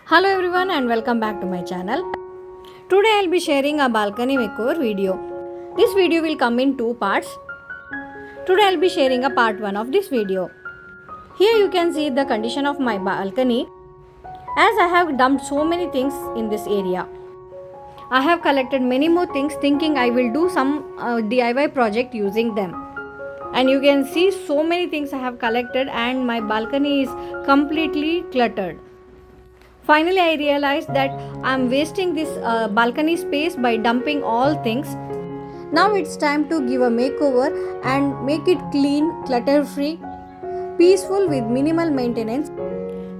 Hello everyone and welcome back to my channel. Today I'll be sharing a balcony makeover video. This video will come in two parts. Today I'll be sharing a part 1 of this video. Here you can see the condition of my balcony as I have dumped so many things in this area. I have collected many more things thinking I will do some DIY project using them. And you can see so many things I have collected and my balcony is completely cluttered. Finally, I realized that I am wasting this balcony space by dumping all things. Now it's time to give a makeover and make it clean, clutter-free, peaceful with minimal maintenance.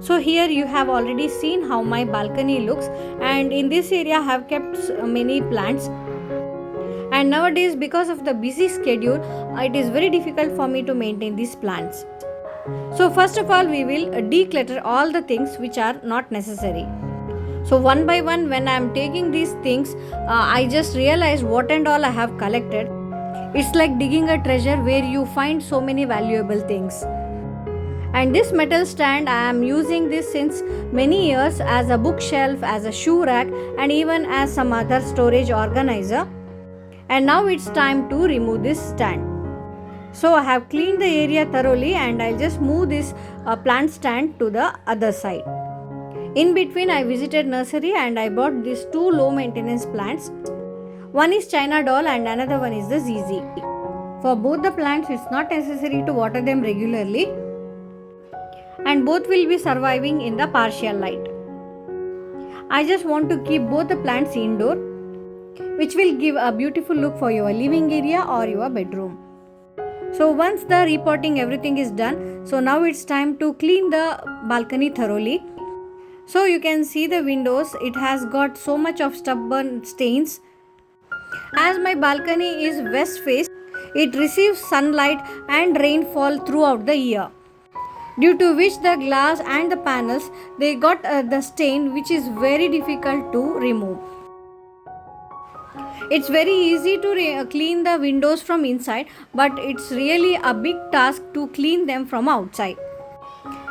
So here you have already seen how my balcony looks, and in this area I have kept many plants. And nowadays, because of the busy schedule, it is very difficult for me to maintain these plants. So first of all, we will declutter all the things which are not necessary. So one by one, when I am taking these things, I just realized what and all I have collected. It's like digging a treasure where you find so many valuable things. And this metal stand, I am using this since many years as a bookshelf, as a shoe rack, and even as some other storage organizer. And now it's time to remove this stand. So I have cleaned the area thoroughly and I'll just move this plant stand to the other side. In between, I visited nursery and I bought these two low maintenance plants. One is China doll and another one is the ZZ. For both the plants, it's not necessary to water them regularly, and both will be surviving in the partial light. I just want to keep both the plants indoor, which will give a beautiful look for your living area or your bedroom. So once the repotting everything is done, so now it's time to clean the balcony thoroughly. So you can see the windows, it has got so much of stubborn stains. As my balcony is west face, it receives sunlight and rainfall throughout the year, due to which the glass and the panels, they got the stain, which is very difficult to remove. It's very easy to clean the windows from inside, but it's really a big task to clean them from outside.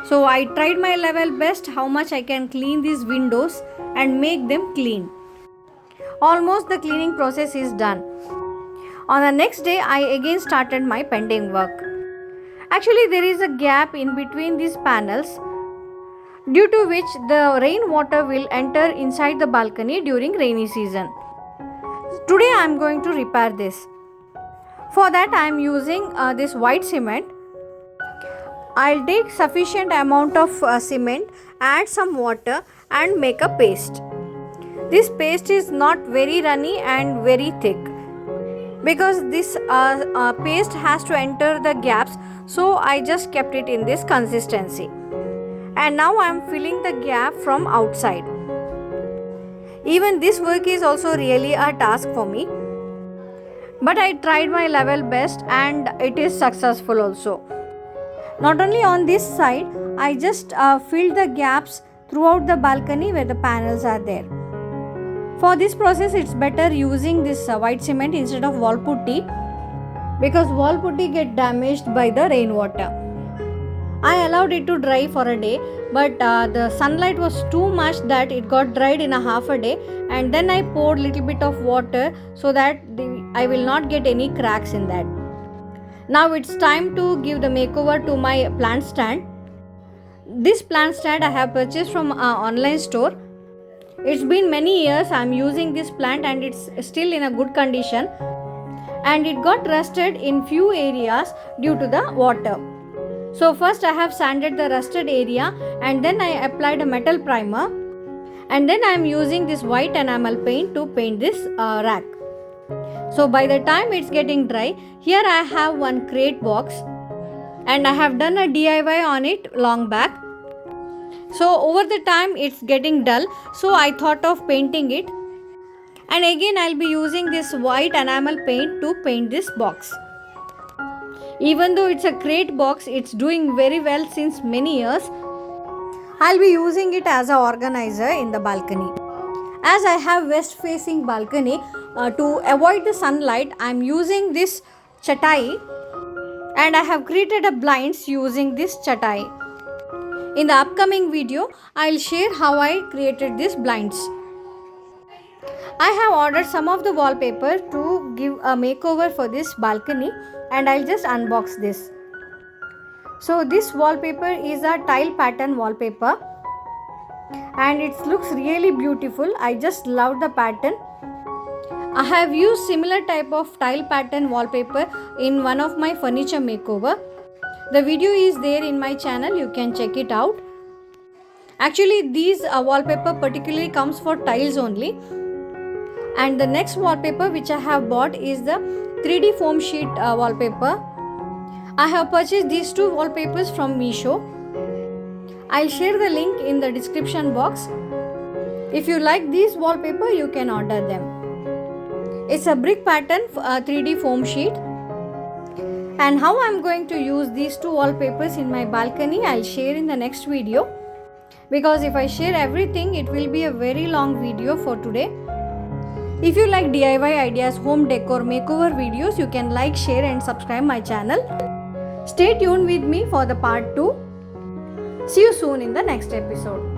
So I tried my level best how much I can clean these windows and make them clean. Almost the cleaning process is done. On the next day, I again started my painting work. Actually, there is a gap in between these panels, due to which the rainwater will enter inside the balcony during rainy season. Today I am going to repair this. For that I am using this white cement. I'll take sufficient amount of cement, add some water and make a paste. This paste is not very runny and very thick, because this paste has to enter the gaps, so I just kept it in this consistency. And now I am filling the gap from outside. Even this work is also really a task for me, but I tried my level best and it is successful also. Not only on this side, I just filled the gaps throughout the balcony where the panels are there. For this process, it's better using this white cement instead of wall putty, because wall putty get damaged by the rainwater. I allowed it to dry for a day, but the sunlight was too much that it got dried in a half a day, and then I poured little bit of water so that I will not get any cracks in that. Now it's time to give the makeover to my plant stand. This plant stand I have purchased from an online store. It's been many years I am using this plant and it's still in a good condition, and it got rusted in few areas due to the water. So first I have sanded the rusted area and then I applied a metal primer, and then I am using this white enamel paint to paint this rack. So by the time it's getting dry, here I have one crate box and I have done a DIY on it long back. So over the time it's getting dull, so I thought of painting it, and again I'll be using this white enamel paint to paint this box. Even though it's a crate box, it's doing very well since many years. I'll be using it as an organizer in the balcony. As I have west facing balcony, to avoid the sunlight, I'm using this chatai, and I have created a blinds using this chatai. In the upcoming video, I'll share how I created these blinds. I have ordered some of the wallpaper to give a makeover for this balcony, and I'll just unbox this. So this wallpaper is a tile pattern wallpaper and it looks really beautiful. I just love the pattern. I have used similar type of tile pattern wallpaper in one of my furniture makeover. The video is there in my channel, you can check it out. Actually these wallpaper particularly comes for tiles only. And the next wallpaper which I have bought is the 3D foam sheet wallpaper. I have purchased these two wallpapers from Meesho. I'll share the link in the description box. If you like these wallpaper, you can order them. It's a brick pattern 3D foam sheet. And how I'm going to use these two wallpapers in my balcony, I'll share in the next video. Because if I share everything, it will be a very long video for today. If you like DIY ideas, home decor, makeover videos, you can like, share and subscribe my channel. Stay tuned with me for the part 2. See you soon in the next episode.